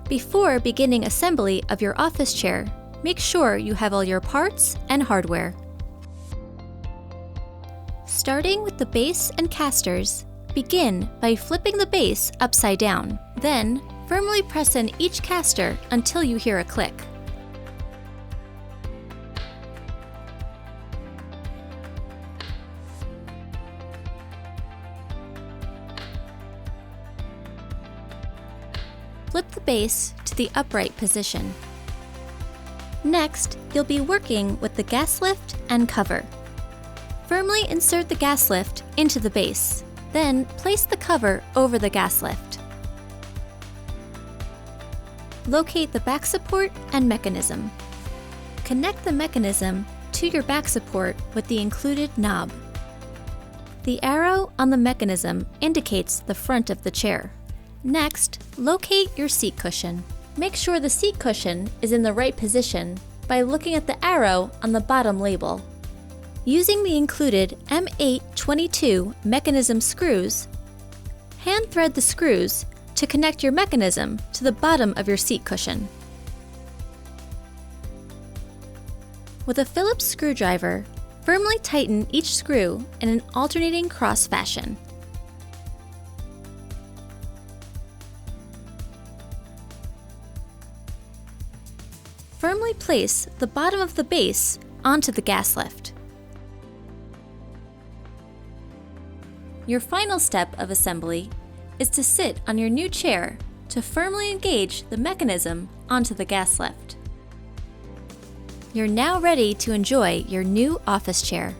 Before beginning assembly of your office chair, make sure you have all your parts and hardware. Starting with the base and casters, begin by flipping the base upside down. Then, firmly press in each caster until you hear a click. Flip the base to the upright position. Next, you'll be working with the gas lift and cover. Firmly insert the gas lift into the base. Then, place the cover over the gas lift. Locate the back support and mechanism. Connect the mechanism to your back support with the included knob. The arrow on the mechanism indicates the front of the chair. Next, locate your seat cushion. Make sure the seat cushion is in the right position by looking at the arrow on the bottom label. Using the included M822 mechanism screws, hand thread the screws to connect your mechanism to the bottom of your seat cushion. With a Phillips screwdriver, firmly tighten each screw in an alternating cross fashion. Firmly place the bottom of the base onto the gas lift. Your final step of assembly is to sit on your new chair to firmly engage the mechanism onto the gas lift. You're now ready to enjoy your new office chair.